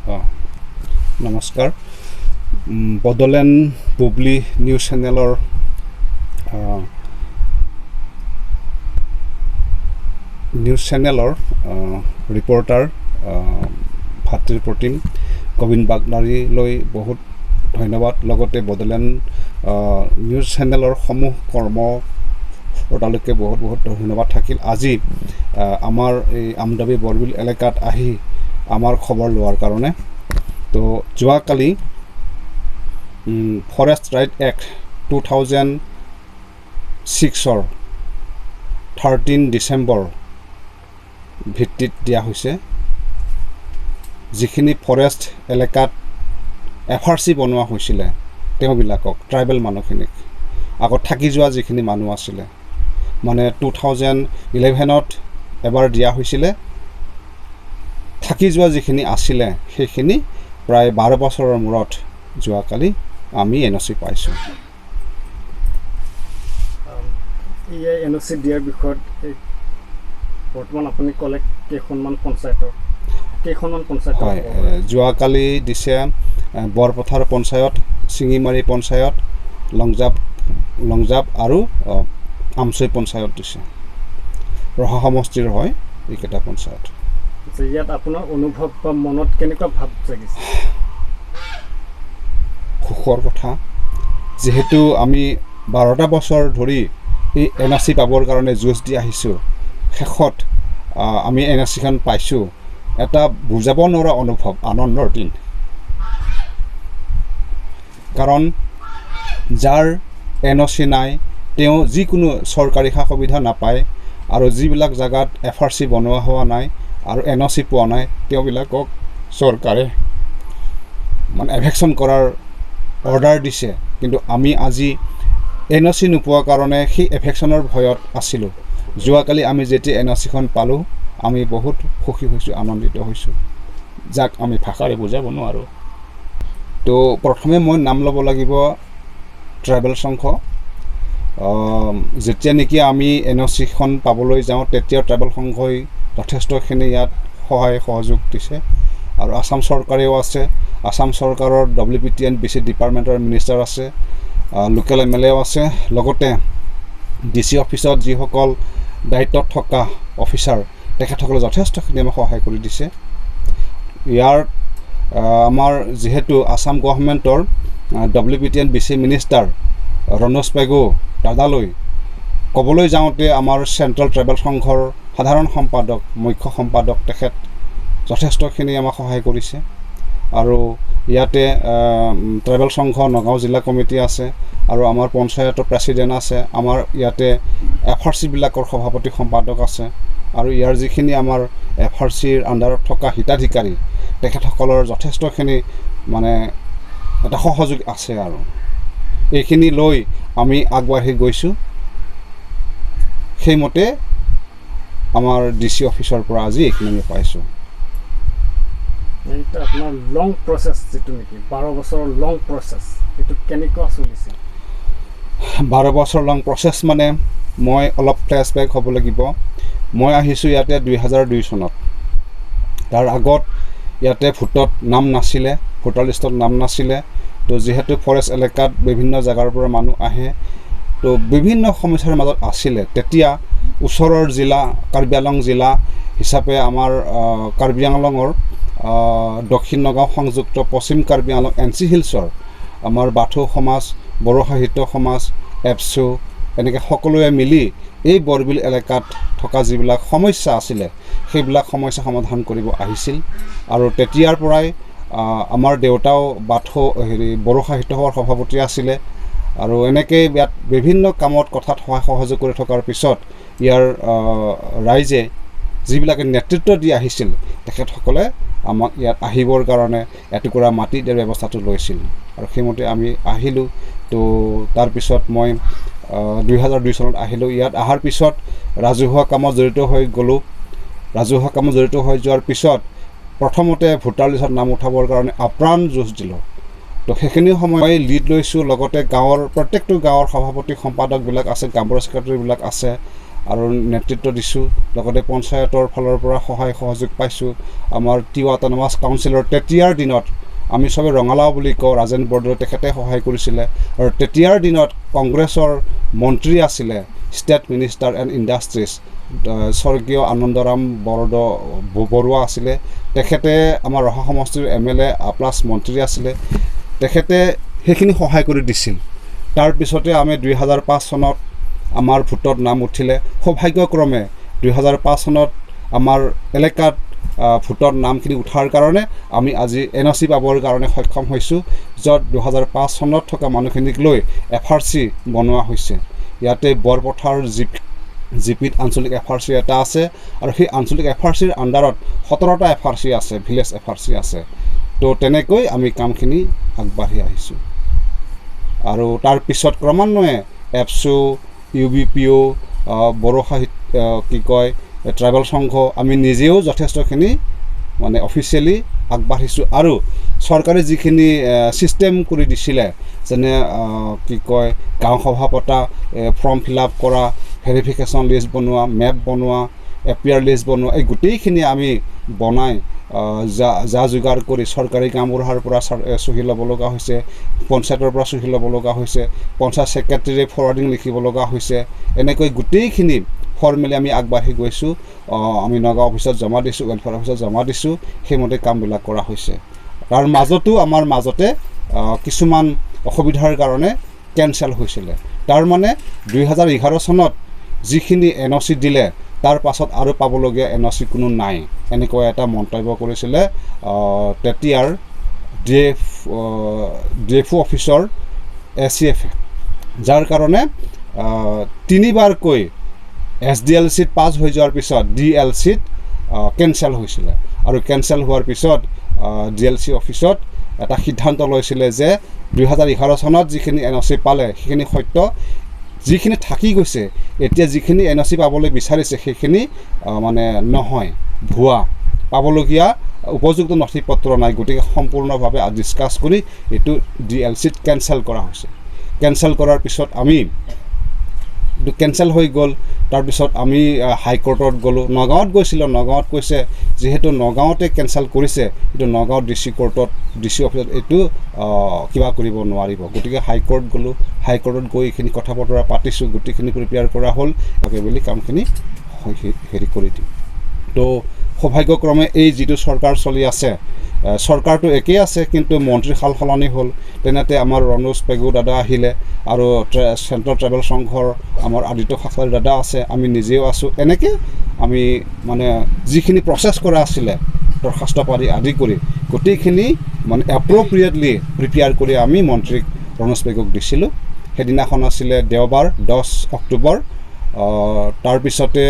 নমস্কাৰ বডলেণ্ড বুবলি নিউজ চেনেলৰ ৰিপৰ্টাৰ ভাতৃ প্ৰতিম গোবিন্দ বাগলাৰীলৈ বহুত ধন্যবাদ। লগতে বডলেণ্ড নিউজ চেনেলৰ সমূহ কৰ্মকৰ্তালৈকে বহুত বহুত ধন্যবাদ থাকিল। আজি আমাৰ এই আমদাবি বৰবিল এলেকাত আহি আমাৰ খবৰ লোৱাৰ কাৰণে। তো যোৱাকালি ফৰেষ্ট ৰাইট এক্ট 2006 13 ডিচেম্বৰ ভিত্তিত দিয়া হৈছে। যিখিনি ফৰেষ্ট এলেকাত FRC বনোৱা হৈছিলে তেওঁবিলাকক, ট্ৰাইবেল মানুহখিনিক, আগত থাকি যোৱা যিখিনি মানুহ আছিলে, মানে 2011ত এবাৰ দিয়া হৈছিলে। থাকি যোৱা যিখিনি আছিলে সেইখিনি প্ৰায় 12 বছৰৰ মূৰত যোৱাকালি আমি NOC পাইছোঁ। এই NOC দিয়াৰ বিষয়ত বৰ্তমান আপুনি ক'লে কেইখনমান পঞ্চায়ত হয়, যোৱাকালি দিছে বৰপথাৰ পঞ্চায়ত, চিঙিমাৰী পঞ্চায়ত, লংজাপ আৰু আমচৈ পঞ্চায়ত দিছে। ৰহা সমষ্টিৰ হয় এইকেইটা পঞ্চায়ত। ইয়াত আপোনাৰ অনুভৱ বা মনত কেনেকুৱা ভাৱ জাগিছে? সুখৰ কথা, যিহেতু আমি 12টা বছৰ ধৰি এই NOC পাবৰ কাৰণে যুঁজ দি আহিছোঁ। শেষত আমি NOCখন পাইছোঁ। এটা বুজাব নোৱাৰা অনুভৱ, আনন্দৰ দিন। কাৰণ যাৰ NOC নাই তেওঁ যিকোনো চৰকাৰী সা সুবিধা নাপায়, আৰু যিবিলাক জাগাত FRC বনোৱা হোৱা নাই আৰু NOC পোৱা নাই তেওঁবিলাকক চৰকাৰে মানে এভেকশ্যন কৰাৰ অৰ্ডাৰ দিছে। কিন্তু আমি আজি NOC নোপোৱাৰ কাৰণে সেই এভেকশ্যনৰ ভয়ত আছিলোঁ। যোৱাকালি আমি যেতিয়া NOCখন পালোঁ আমি বহুত সুখী হৈছোঁ, আনন্দিত হৈছোঁ, যাক আমি ভাষাৰে বুজাব নোৱাৰোঁ। তো প্ৰথমে মই নাম ল'ব লাগিব ট্ৰাইবেল সংঘ। যেতিয়া নেকি আমি NOCখন পাবলৈ যাওঁ তেতিয়া ট্ৰাইবেল সংঘই যথেষ্টখিনি ইয়াত সহায় সহযোগ দিছে। আৰু আসাম চৰকাৰেও আছে, আসাম চৰকাৰৰ WPTN/BC ডিপাৰ্টমেণ্টৰ মিনিষ্টাৰ আছে, লোকেল MLAও আছে, লগতে DC অফিচত যিসকল দায়িত্বত থকা অফিচাৰ তেখেতসকলে যথেষ্টখিনি আমাক সহায় কৰি দিছে। ইয়াৰ আমাৰ যিহেতু আসাম গভৰ্ণমেণ্টৰ WPTN/BC মিনিষ্টাৰ ৰণোজ পেগু দাদালৈ ক'বলৈ যাওঁতে আমাৰ চেণ্ট্ৰেল ট্ৰাইবেল সংঘৰ সাধাৰণ সম্পাদক, মুখ্য সম্পাদক তেখেত যথেষ্টখিনি আমাক সহায় কৰিছে। আৰু ইয়াতে ট্ৰাইবেল সংঘ নগাঁও জিলা কমিটি আছে, আৰু আমাৰ পঞ্চায়তৰ প্ৰেচিডেণ্ট আছে, আমাৰ ইয়াতে FRCবিলাকৰ সভাপতি সম্পাদক আছে, আৰু ইয়াৰ যিখিনি আমাৰ FRCৰ আণ্ডাৰত থকা হিতাধিকাৰী তেখেতসকলৰ যথেষ্টখিনি মানে এটা সহযোগ আছে। আৰু এইখিনি লৈ আমি আগবাঢ়ি গৈছোঁ। সেইমতে আমাৰ DC অফিচৰ পৰা আজি এইখিনি আমি পাইছোঁ। এইটো আপোনাৰ লং প্ৰচেছ যিটো নেকি 12 বছৰৰ লং প্ৰচেছ, এইটো কেনেকুৱা চলিছে? 12 বছৰ লং প্ৰচেছ মানে মই অলপ ফ্লেছবেক হ'ব লাগিব। মই আহিছোঁ ইয়াতে 2002 চনত। তাৰ আগত ইয়াতে ভোটত নাম নাছিলে, ভোটাৰ লিষ্টত নাম নাছিলে। তো যিহেতু ফৰেষ্ট এলেকাত বিভিন্ন জেগাৰ পৰা মানুহ আহে, তো বিভিন্ন সমস্যাৰ মাজত আছিলে। তেতিয়া ওচৰৰ জিলা কাৰ্বি আংলং জিলা হিচাপে আমাৰ কাৰ্বি আংলঙৰ দক্ষিণ নগাঁও সংযুক্ত পশ্চিম কাৰ্বি আংলং NC হিলছৰ আমাৰ বাথৌ সমাজ, বড়ো সাহিত্য সমাজ, এপছু এনেকৈ সকলোৱে মিলি এই বৰবিল এলেকাত থকা যিবিলাক সমস্যা আছিলে সেইবিলাক সমস্যা সমাধান কৰিব আহিছিল। আৰু তেতিয়াৰ পৰাই আমাৰ দেউতাও বাথৌ বড়ো সাহিত্য সভাৰ সভাপতি আছিলে। আৰু এনেকৈ ইয়াত বিভিন্ন কামত কথাত সহায় সহযোগ কৰি থকাৰ পিছত ইয়াৰ ৰাইজে যিবিলাকে নেতৃত্ব দি আহিছিল তেখেতসকলে আমাক ইয়াত আহিবৰ কাৰণে এটুকুৰা মাটি দিয়াৰ ব্যৱস্থাটো লৈছিল, আৰু সেইমতে আমি আহিলোঁ। তো তাৰপিছত মই 2002 চনত আহিলোঁ। ইয়াত অহাৰ পিছত ৰাজহুৱা কামত জড়িত হৈ গ'লোঁ। ৰাজহুৱা কামত জড়িত হৈ যোৱাৰ পিছত প্ৰথমতে ভোটাৰ লিষ্টত নাম উঠাবৰ কাৰণে আপ্ৰাণ যুঁজ দিলোঁ। তো সেইখিনি সময় লিড লৈছোঁ। লগতে গাঁৱৰ প্ৰত্যেকটো গাঁৱৰ সভাপতি সম্পাদকবিলাক আছে, গাঁওবুঢ়া ছেক্ৰেটাৰীবিলাক আছে, আৰু নেতৃত্ব দিছোঁ। লগতে পঞ্চায়তৰ ফালৰ পৰা সহায় সহযোগ পাইছোঁ। আমাৰ তিৱা অট'নমাছ কাউন্সিলৰ তেতিয়াৰ দিনত আমি চবে ৰঙালাও বুলি কওঁ, ৰাজেন বৰদলৈ তেখেতে সহায় কৰিছিলে। আৰু তেতিয়াৰ দিনত কংগ্ৰেছৰ মন্ত্ৰী আছিলে ষ্টেট মিনিষ্টাৰ এণ্ড ইণ্ডাষ্ট্ৰিজ স্বৰ্গীয় আনন্দৰাম বৰুৱা আছিলে। তেখেতে আমাৰ ৰহা সমষ্টিৰ MLA প্লাছ মন্ত্ৰী আছিলে। তেখেতে সেইখিনি সহায় কৰি দিছিল। তাৰপিছতে আমি 2005 চনত আমাৰ ভোটত নাম উঠিলে। সৌভাগ্যক্ৰমে 2005 চনত আমাৰ এলেকাত ভোটৰ নামখিনি উঠাৰ কাৰণে আমি আজি NOC পাবৰ কাৰণে সক্ষম হৈছোঁ, য'ত 2005 চনত থকা মানুহখিনিক লৈ FRC বনোৱা হৈছে। ইয়াতে বৰপথাৰ জিপিত আঞ্চলিক FRC এটা আছে, আৰু সেই আঞ্চলিক FRCৰ আণ্ডাৰত 17টা FRC আছে, ভিলেজ FRC আছে। তো তেনেকৈ আমি কামখিনি আগবাঢ়ি আহিছোঁ। আৰু তাৰপিছত ক্ৰমান্বয়ে এপছু, UBPO, বড়ো সাহিত্য ট্ৰাইবেল সংঘ, আমি নিজেও যথেষ্টখিনি মানে অফিচিয়েলি আগবাঢ়িছোঁ। আৰু চৰকাৰে যিখিনি ছিষ্টেম কৰি দিছিলে, যেনে গাঁও সভা পতা, ফৰ্ম ফিল আপ কৰা, ভেৰিফিকেশ্যন লিষ্ট বনোৱা, মেপ বনোৱা, APR লিষ্ট বনোৱা, এই গোটেইখিনি আমি বনাই যা যোগাৰ কৰি চৰকাৰী গাঁওবুঢ়াৰ পৰা চহী ল'ব লগা হৈছে, পঞ্চায়তৰ পৰা চহী ল'ব লগা হৈছে, পঞ্চায়ত ছেক্ৰেটাৰীয়ে ফৰৱাৰ্ডিং লিখিব লগা হৈছে। এনেকৈ গোটেইখিনি ফৰ্মেলি আমি আগবাঢ়ি গৈছোঁ। আমি নগাঁও অফিচত জমা দিছোঁ, ৱেলফেয়াৰ অফিচত জমা দিছোঁ। সেইমতে কামবিলাক কৰা হৈছে। তাৰ মাজতো আমাৰ মাজতে কিছুমান অসুবিধাৰ কাৰণে কেঞ্চেল হৈছিলে। তাৰমানে 2011 চনত যিখিনি NOC দিলে, তাৰ পাছত আৰু পাবলগীয়া NOC কোনো নাই, এনেকুৱা এটা মন্তব্য কৰিছিলে তেতিয়াৰ DFO অফিচৰ ACF, যাৰ কাৰণে 3বাৰকৈ SDLCত পাছ হৈ যোৱাৰ পিছত DLCত কেঞ্চেল হৈছিলে। আৰু কেঞ্চেল হোৱাৰ পিছত DLC অফিচত এটা সিদ্ধান্ত লৈছিলে যে 2011 চনত যিখিনি NOC পালে সেইখিনি সত্য, যিখিনি থাকি গৈছে এতিয়া যিখিনি NOC পাবলৈ বিচাৰিছে সেইখিনি মানে নহয়, ভুৱা, পাবলগীয়া উপযুক্ত নথি পত্ৰ নাই। গতিকে সম্পূৰ্ণভাৱে ডিছকাছ কৰি এইটো DLCত কেঞ্চেল কৰা হৈছে। কেঞ্চেল কৰাৰ পিছত আমি এইটো কেঞ্চেল হৈ গ'ল। তাৰপিছত আমি হাইকোৰ্টত গ'লোঁ, নগাঁৱত গৈছিলোঁ। নগাঁৱত কৈছে যিহেতু নগাঁৱতে কেঞ্চেল কৰিছে, এইটো নগাঁও DC কোৰ্টত, DC অফিচত এইটো কিবা কৰিব নোৱাৰিব। গতিকে হাইকোৰ্ট গ'লোঁ। হাইকোৰ্টত গৈ এইখিনি কথা বতৰা পাতিছোঁ, গোটেইখিনি প্ৰিপেয়াৰ কৰা হ'ল বুলি কামখিনি হেৰি কৰি দিম। তো সৌভাগ্যক্ৰমে এই যিটো চৰকাৰ চলি আছে, চৰকাৰটো একেই আছে, কিন্তু মন্ত্ৰী সাল সলনি হ'ল। তেনেতে আমাৰ ৰণোজ পেগু দাদা আহিলে, আৰু চেণ্ট্ৰেল ট্ৰাইবেল সংঘৰ আমাৰ আদিত্য খাখলাৰী দাদা আছে, আমি নিজেও আছোঁ। এনেকৈ আমি মানে যিখিনি প্ৰচেছ কৰা আছিলে দৰখাস্ত পাতি আদি কৰি গোটেইখিনি মানে এপ্ৰপ্ৰিয়েটলি প্ৰিপেয়াৰ কৰি আমি মন্ত্ৰীক ৰণোজ পেগুক দিছিলোঁ। সেইদিনাখন আছিলে দেওবাৰ 10 অক্টোবৰ। তাৰপিছতে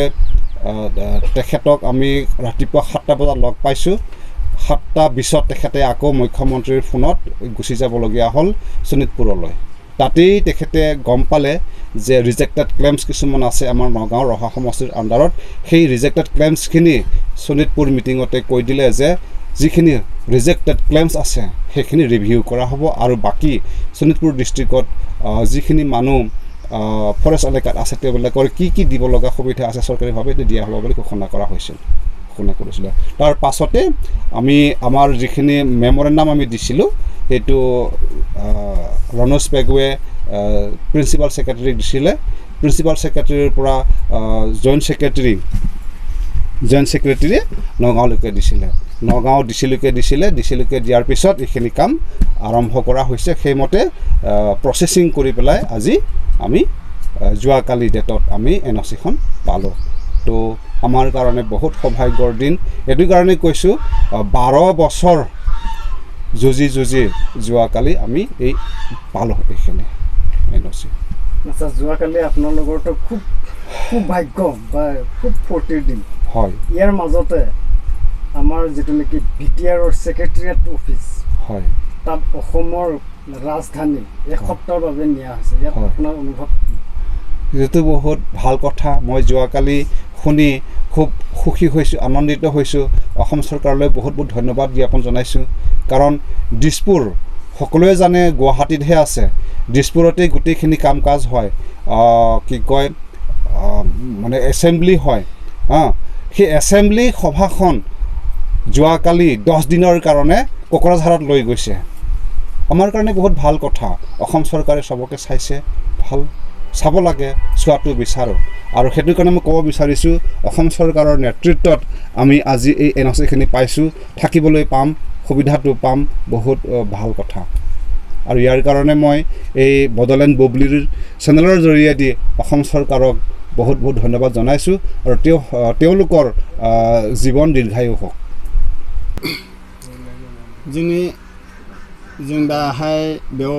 তেখেতক আমি ৰাতিপুৱা 7টা বজাত লগ পাইছোঁ। 7:20 তেখেতে আকৌ মুখ্যমন্ত্ৰীৰ ফোনত গুচি যাবলগীয়া হ'ল শোণিতপুৰলৈ। তাতেই তেখেতে গম পালে যে ৰিজেক্টেড ক্লেইমছ কিছুমান আছে আমাৰ নগাঁও ৰহা সমষ্টিৰ আণ্ডাৰত। সেই ৰিজেক্টেড ক্লেইমছখিনি শোণিতপুৰ মিটিঙতে কৈ দিলে যে যিখিনি ৰিজেক্টেড ক্লেইমছ আছে সেইখিনি ৰিভিউ কৰা হ'ব, আৰু বাকী শোণিতপুৰ ডিষ্ট্ৰিক্টত যিখিনি মানুহ ফৰেষ্ট এলেকাত আছে তেওঁলোকৰ কি দিব লগা সুবিধা আছে চৰকাৰীভাৱে এইটো দিয়া হ'ব বুলি ঘোষণা কৰা হৈছিল, ঘোষণা কৰিছিলে। তাৰ পাছতে আমি আমাৰ যিখিনি মেমৰেণ্ডাম আমি দিছিলোঁ সেইটো ৰণোজ পেগুৱে প্ৰিন্সিপাল ছেক্ৰেটাৰীক দিছিলে। প্ৰিন্সিপাল ছেক্ৰেটাৰীৰ পৰা জইণ্ট ছেক্ৰেটাৰীয়ে নগাঁওলৈকে দিছিলে। নগাঁও ডিচিলৈকে দিয়াৰ পিছত এইখিনি কাম আৰম্ভ কৰা হৈছে। সেইমতে প্ৰচেছিং কৰি পেলাই আজি আমি যোৱাকালি ডেটত আমি NOCখন পালোঁ। তো আমাৰ কাৰণে বহুত সৌভাগ্যৰ দিন। এইটো কাৰণে কৈছোঁ 12 বছৰ যুঁজি যোৱাকালি আমি এই পালোঁ এইখিনি NOC। আচ্ছা, যোৱাকালি আপোনালোকৰতো খুব ভাগ্য বা খুব ফূৰ্তিৰ দিন। হয়। ইয়াৰ মাজতে আমাৰ যিটো নেকি BTRৰ ছেক্ৰেটাৰিয়েট অফিচ, হয়, তাত অসমৰ ৰাজধানী এসপ্তাহৰ বাবে নিয়া হৈছে। ইয়াত আপোনাৰ অনুভৱ? যিটো বহুত ভাল কথা। মই যোৱাকালি শুনি খুব সুখী হৈছোঁ, আনন্দিত হৈছোঁ। অসম চৰকাৰলৈ বহুত ধন্যবাদ জ্ঞাপন জনাইছোঁ। কাৰণ দিছপুৰ সকলোৱে জানে গুৱাহাটীতহে আছে, দিছপুৰতেই গোটেইখিনি কাম কাজ হয়। মানে এছেম্বলি হয় সেই এছেম্বলি সভাখন যোৱাকালি 10 দিনৰ কাৰণে কোকৰাঝাৰত লৈ গৈছে আমাৰ কাৰণে বহুত ভাল কথা অসম চৰকাৰে সবকে চাইছে ভাল চাব লাগে চোৱাটো বিচাৰোঁ আৰু সেইটো কাৰণে মই ক'ব বিচাৰিছোঁ অসম চৰকাৰৰ নেতৃত্বত আমি আজি এই এনঅ'চিখিনি পাইছোঁ থাকিবলৈ পাম সুবিধাটো পাম বহুত ভাল কথা আৰু ইয়াৰ কাৰণে মই এই বডলেণ্ড বুবলিৰ চেনেলৰ জৰিয়তে অসম চৰকাৰক বহুত বহুত ধন্যবাদ জনাইছোঁ আৰু তেওঁলোকৰ জীৱন দীৰ্ঘায়ু হওক जों दाहाय बेयाव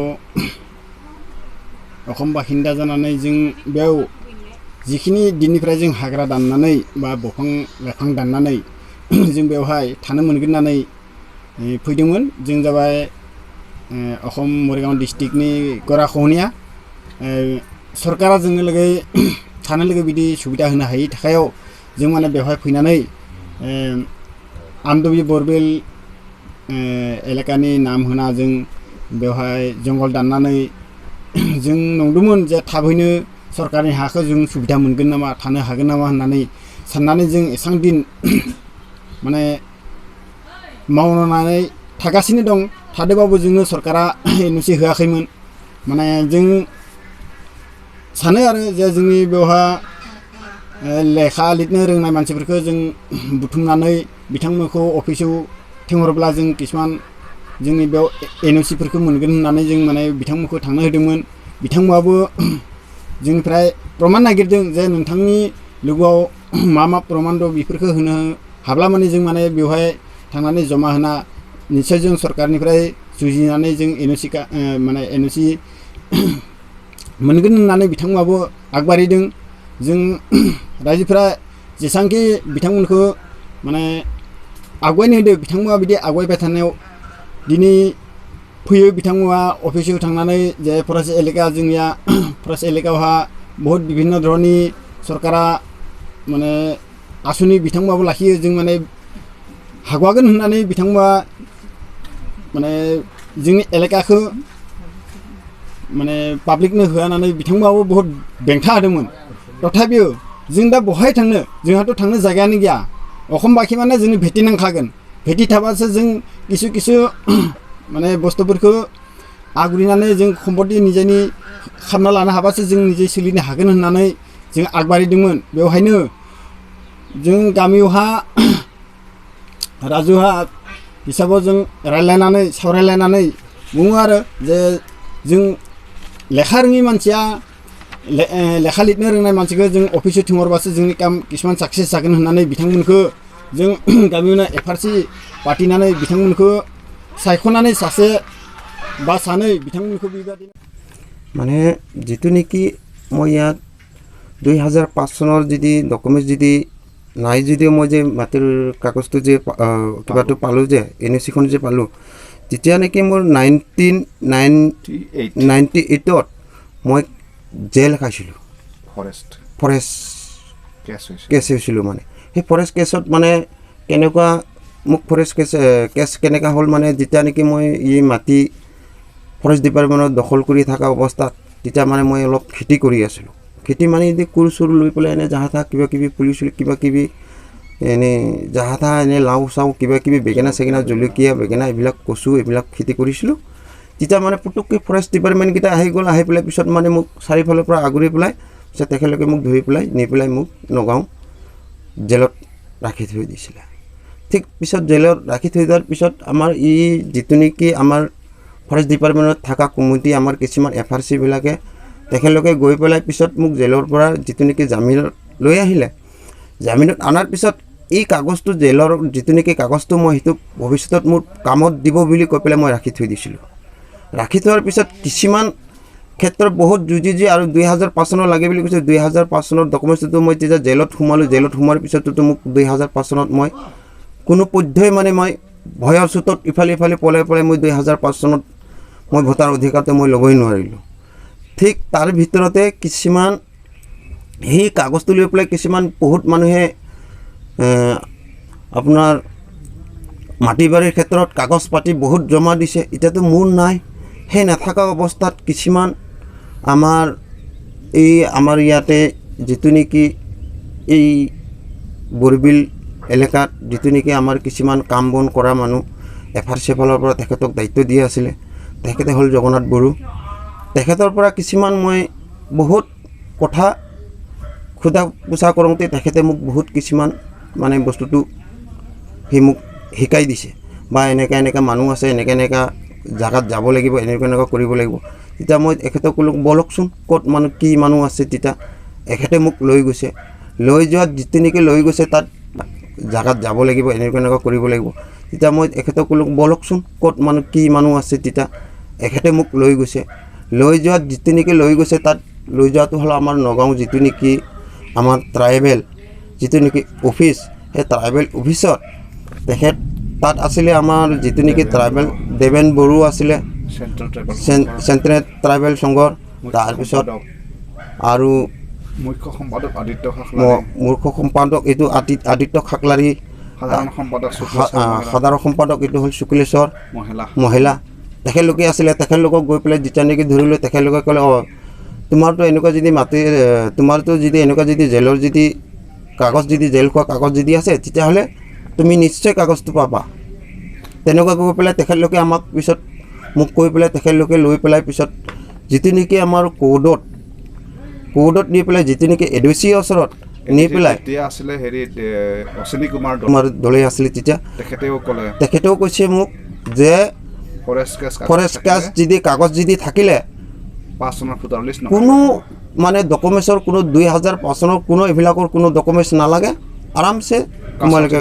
अखम बाखिन्दा जानानै जों बेयाव जिखिनि दिननिफ्राय जों हाग्रा दाननानै बा दंफां लाइफां दाननानै जों बेवहाय थानो मोनगोन होननानै फैदोंमोन जों जाबाय अखम मरिगाव डिस्ट्रिक्टनि गराखहनिया सरकारा जोंनो लोगो थानो लोगो बिदि सुबिदा होनो हायि थाखायाव जों माने बेवहाय फैनानै आमदबि बरबिल एलेकानि नाम होना जों बेवहाय जंगल दाननानै जों नंदोंमोन जे थाबैनो सरकारनि हाखौ जों सुबिदा मोनगोन नामा थानो हागोन नामा होननानै साननानै जों एसां दिन माने मावनानै थागासिनो दं थादोंबाबो जोंनो सरकारा एनअ'सि होआखैमोन माने जों सानो आरो जे जोंनि बेवहाय लेखा लिरनो रोंनाय मानसिफोरखौ जों बुथुमनानै बिथांमोनखौ अफिसाव थिनहरोब्ला जों किसुमान जोंनि बेयाव एनअ'सिफोरखौ मोनगोन होननानै जों माने बिथांमोनखौ थांनो होदोंमोन बिथांमोनाबो जोंनिफ्राय प्रमाण नागिरदों जे नोंथांनि लोगोआव मा प्रमाण दं बेफोरखौ होनो हाब्ला माने जों माने बेवहाय थांनानै जमा होना निश्चय जों सरकारनिफ्राय जुजिनानै जों एनअ'सि माने एनअ'सि मोनगोन होननानै बिथांमोनाबो आगबारिदों जों रायजोफोरा जेसांखि बिथांमोनखौ माने आवगायनो होदों बिथांमोना बिदि आवगायबाय थानायाव दिनै फैयो बिथांमोना अफिसाव थांनानै जे फरेस्ट एलेका जोंनिया फरेस्ट एलेकायावहा बहुत बिभिन्न धरननि सरकारा माने आसुनि बिथांमोनाबो लाखियो जों माने हागवागोन होननानै बिथांमोना माने जोंनि एलेकाखौ माने पाब्लिकनो होआनानै बिथांमोनाबो बहुत बेंथा होदोंमोन तथापियो जों दा बहाय थांनो जोंहाथ' थांनो जायगायानो गैया अखम बाखि माने जोंनि भेटि नांखागोन भेटि थाबासो जों किसु माने बुस्थुफोरखौ आगुरिनानै जों सम्पति निजेनि खालामना लानो हाबासो जों निजे सोलिनो हागोन होननानै जों आगबारिदोंमोन बेवहायनो जों गामियावहा राजुहा हिसाबाव जों रायलायनानै सावरायलायनानै बुङो आरो जे जों लेखा रोङि मानसिया लेखा लिरनो रोंनाय मानसिखौ जों अफिसाव थिनहरबासो जोंनि काम किसुमान साक्सेस जागोन होननानै बिथांमोनखौ जों गामियावनो एफआरसि पार्टिनानै बिथांमोनखौ सायख'नानै सासे बा सानै बिथांमोनखौ बेबायदिनो माने जितु नेকি মই ইয়াত 2005 চনৰ যদি ডকুমেণ্ট যদি নাই যদিও মই যে মাটিৰ কাগজটো যে কিবাটো পালোঁ যে এনঅ'চিখন যে পালোঁ তেতিয়া নেকি মোৰ 1998ত মই জেল খাইছিলোঁ ফৰেষ্ট কেছ হৈছিলোঁ মানে সেই ফৰেষ্ট কেছত মানে কেনেকুৱা মোক ফৰেষ্ট কেছ কেনেকুৱা হ'ল মানে যেতিয়া নেকি মই এই মাটি ফৰেষ্ট ডিপাৰ্টমেণ্টত দখল কৰি থকা অৱস্থাত তেতিয়া মানে মই অলপ খেতি কৰি আছিলোঁ খেতি মানে যদি কোৰ চোৰ লৈ পেলাই এনে জাহা তাহা কিবাকিবি পুলিছিলোঁ কিবাকিবি এনেই জাহা তাহা এনেই লাও চাও কিবাকিবি বেঙেনা চেঙেনা জলকীয়া বেঙেনা এইবিলাক কচু এইবিলাক খেতি কৰিছিলোঁ তেতিয়া মানে পুটুককৈ ফৰেষ্ট ডিপাৰ্টমেণ্টকেইটা আহি গ'ল আহি পেলাই পিছত মানে মোক চাৰিওফালৰ পৰা আগুৰি পেলাই পিছত তেখেতলোকে মোক ধৰি পেলাই নি পেলাই মোক নগাঁও জেলত ৰাখি থৈ দিছিলে ঠিক পিছত জেলত ৰাখি থৈ দিয়াৰ পিছত আমাৰ এই যিটো নেকি আমাৰ ফৰেষ্ট ডিপাৰ্টমেণ্টত থকা কমিটি আমাৰ কিছুমান এফআৰচিবিলাকে তেখেতলোকে গৈ পেলাই পিছত মোক জেলৰ পৰা যিটো নেকি জামিনত লৈ আহিলে জামিনত অনাৰ পিছত এই কাগজটো জেলৰ যিটো নেকি কাগজটো মই সেইটো ভৱিষ্যতত মোৰ কামত দিব বুলি কৈ পেলাই মই ৰাখি থৈ দিছিলোঁ ৰাখি থোৱাৰ পিছত কিছুমান ক্ষেত্ৰত বহুত যুঁজি আৰু 2005 চনত লাগে বুলি কৈছে 2005 চনৰ ডকুমেণ্টছটো মই যেতিয়া জেলত সোমালোঁ জেলত সোমোৱাৰ পিছতো মোক 2005 চনত মই কোনো পধ্যই মানে মই ভয়ৰ চোতত ইফালে পলাই মই 2005 চনত মই ভোটাৰ অধিকাৰটো মই ল'বই নোৱাৰিলোঁ ঠিক তাৰ ভিতৰতে কিছুমান সেই কাগজটো লৈ পেলাই কিছুমান বহুত মানুহে আপোনাৰ মাটি বাৰীৰ ক্ষেত্ৰত কাগজ পাতি বহুত জমা দিছে এতিয়াতো মোৰ নাই সেই নাথাকা অৱস্থাত কিছুমান আমাৰ ইয়াতে যিটো নেকি এই বৰবিল এলেকাত যিটো নেকি আমাৰ কিছুমান কাম বন কৰা মানুহ এফালৰ পৰা তেখেতক দায়িত্ব দিয়া আছিলে তেখেতে হ'ল জগন্নাথ বড়ো তেখেতৰ পৰা কিছুমান মই বহুত কথা সোধা পোছা কৰোঁতে তেখেতে মোক বহুত কিছুমান মানে বস্তুটো সি মোক শিকাই দিছে বা এনেকা মানুহ আছে এনেকা জাগাত যাব লাগিব এনেকুৱা কৰিব লাগিব তেতিয়া মই এখেতক ক'লোঁ বলকচোন ক'ত মানুহ কি মানুহ আছে তেতিয়া এখেতে মোক লৈ গৈছে লৈ যোৱাত যিটো নেকি লৈ গৈছে তাত জাগাত যাব লাগিব এনেকুৱা কৰিব লাগিব তেতিয়া মই এখেতক ক'লোঁ বলকচোন ক'ত মানুহ কি মানুহ আছে তেতিয়া এখেতে মোক লৈ গৈছে লৈ যোৱাত যিটো নেকি লৈ গৈছে তাত লৈ যোৱাটো হ'ল আমাৰ নগাঁও যিটো নেকি আমাৰ ট্ৰাইবেল যিটো নেকি অফিচ সেই ট্ৰাইবেল অফিচত তেখেত তাত আছিলে আমাৰ যিটো নেকি ট্ৰাইবেল দেৱেন বড়ো আছিলে চেণ্ট্ৰেল ট্ৰাইবেল সংঘৰ তাৰপিছত আৰু মুখ্য সম্পাদক আদিত্য মুখ্য সম্পাদক এইটো আদিত্য খাকলাৰী সাধাৰণ সম্পাদক এইটো হ'ল শুক্লেশ্বৰ মহিলা তেখেতলোকে আছিলে তেখেতলোকক গৈ পেলাই যেতিয়া নেকি ধৰিলোঁ তেখেতলোকে ক'লে তোমাৰতো এনেকুৱা যদি তোমাৰতো যদি এনেকুৱা যদি জেলৰ যদি কাগজ যদি জেল খোৱা কাগজ যদি আছে তেতিয়াহ'লে তুমি নিশ্চয় কাগজটো পাবা তেনেকুৱা কৈ পেলাই তেখেতলোকে আমাক পিছত মোক কৈ পেলাই তেখেতলোকে লৈ পেলাই পিছত যিটো নেকি আমাৰ কোৰ্টত নি পেলাই যিটো নেকি এডুচিৰ ওচৰত নি পেলাই এতিয়া আছিলে হেৰি অশ্বিনী কুমাৰ দলে আছিলে তেতিয়া তেখেতেও কৈছে মোক যে ফৰেষ্ট কেছ যদি কাগজ যদি থাকিলে 5 চনৰ ফুটাৰ লিষ্ট কোনো মানে ডকুমেণ্টছৰ কোনো 2005 চনৰ কোনো এইবিলাকৰ কোনো ডকুমেণ্টছ নালাগে আৰামছে তোমালোকে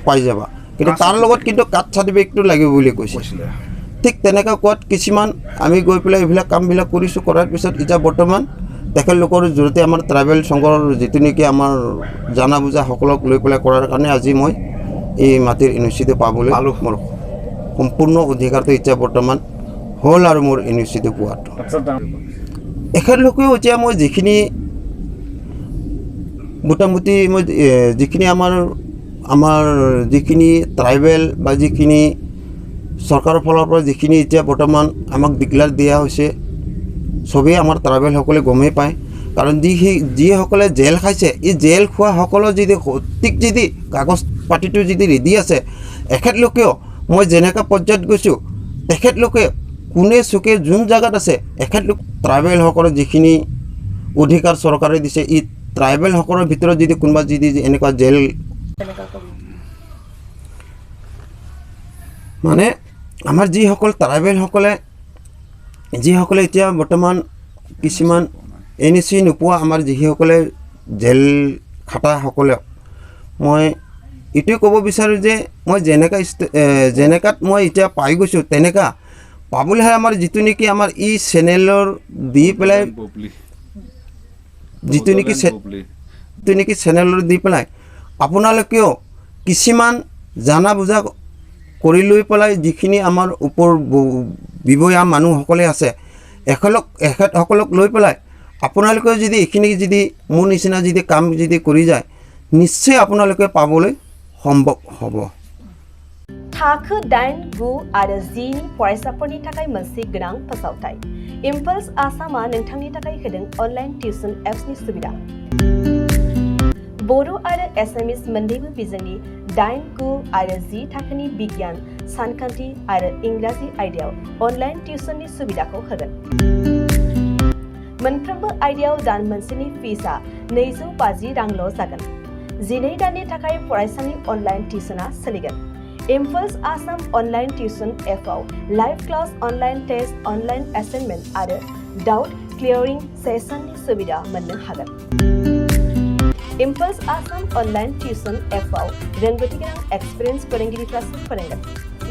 পাই যাবা কিন্তু তাৰ লগত কিন্তু কাষ্ট চাৰ্টিফিকেটটো লাগিব বুলি কৈছিলে ঠিক তেনেকৈ কোৱাত কিছুমান আমি গৈ পেলাই এইবিলাক কামবিলাক কৰিছোঁ কৰাৰ পিছত এতিয়া বৰ্তমান তেখেতলোকৰ জৰিয়তে আমাৰ ট্ৰাইবেল সংঘৰ যিটো নেকি আমাৰ জানা বুজাসকলক লৈ পেলাই কৰাৰ কাৰণে আজি মই এই মাটিৰ ইউনিভাৰ্চিটি পাবলৈ মোৰ সম্পূৰ্ণ অধিকাৰটো এতিয়া বৰ্তমান হ'ল আৰু মোৰ ইউনিভাৰ্চিটি পোৱাটো এখেতলোকেও এতিয়া মই যিখিনি মোটামুটি মই যিখিনি আমাৰ যিখিনি ট্ৰাইবেল বা যিখিনি চৰকাৰৰ ফালৰ পৰা যিখিনি এতিয়া বৰ্তমান আমাক ডিক্লেয়াৰ দিয়া হৈছে চবেই আমাৰ ট্ৰাইবেলসকলে গমেই পায় কাৰণ যিসকলে জেল খাইছে এই জেল খোৱাসকলৰ যদি সঠিক যদি কাগজ পাতিটো যদি ৰেডি আছে এখেতলোকেও মই যেনেকৈ পৰ্যায়ত গৈছোঁ তেখেতলোকে কোনে চুকে যোন জেগাত আছে এখেতলোক ট্ৰাইবেলসকলৰ যিখিনি অধিকাৰ চৰকাৰে দিছে এই ট্ৰাইবেলসকলৰ ভিতৰত যদি কোনোবা যদি এনেকুৱা জেল মানে আমাৰ যিসকল ট্ৰাইবেলসকলে এতিয়া বৰ্তমান কিছুমান NEC নোপোৱা আমাৰ যিসকলে জেল খাটাসকলে মই এইটোৱে ক'ব বিচাৰোঁ যে মই যেনেকাত মই এতিয়া পাই গৈছোঁ তেনেকা পাবলৈহে আমাৰ যিটো নেকি আমাৰ ই চেনেলৰ দি পেলাই যিটো নেকি চেনেলৰ দি পেলাই আপোনালোকেও কিছুমান জানা বুজা কৰি লৈ পেলাই যিখিনি আমাৰ ওপৰ বিবয়া মানুহসকলে আছে এখেতসকলক লৈ পেলাই আপোনালোকে যদি এইখিনি যদি মোৰ নিচিনা যদি কাম যদি কৰি যায় নিশ্চয় আপোনালোকে পাবলৈ সম্ভৱ হ'ব थाखो 8, 9 आरो 10 नि फरायसाफोरनि थाखाय मोनसे गोनां फोसावथाय इम्पल्स आसामा नोंथांनि थाखाय होदों अनलाइन टिउसन एप्सनि सुबिदा बर' आरो एसामिस मोन्नैबो बिजोंनि 8, 9 आरो 10 थाखोनि बिगियान सानखान्थि आरो इंराजि आयदायाव अनलाइन टिउसननि सुबिदाखौ होगोन मोनफ्रोमबो आयदायाव दान मोनसेनि फिसआ 250 रांल' जागोन 12 दाननि थाखाय फरायसानि अनलाइन टिउसना सोलिगोन इम्पल्स आसाम अनलाइन टिउसन एपआव live class online test online assignment आरो डाउट क्लियरिंग सेशननि सुबिदा मोननो हागोन इम्पल्स आसाम अनलाइन टिउसन एपआव रोंगौथि गोनां एक्सपिरियेन्स फोरोंगिरिफ्रासो फोरोंगोन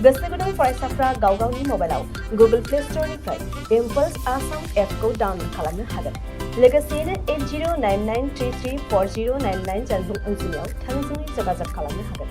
गोसो गुदुं फरायसाफ्रा गावगावनि मबाइलाव गुगल प्ले स्टोरनिफ्राय इम्पल्स आसाम एपखौ डाउनलड खालामनो हागोन लोगोसेयैनो 8099334099 जानबुं अनजिमायाव थोंजोङै जगाजग खालामनो हागोन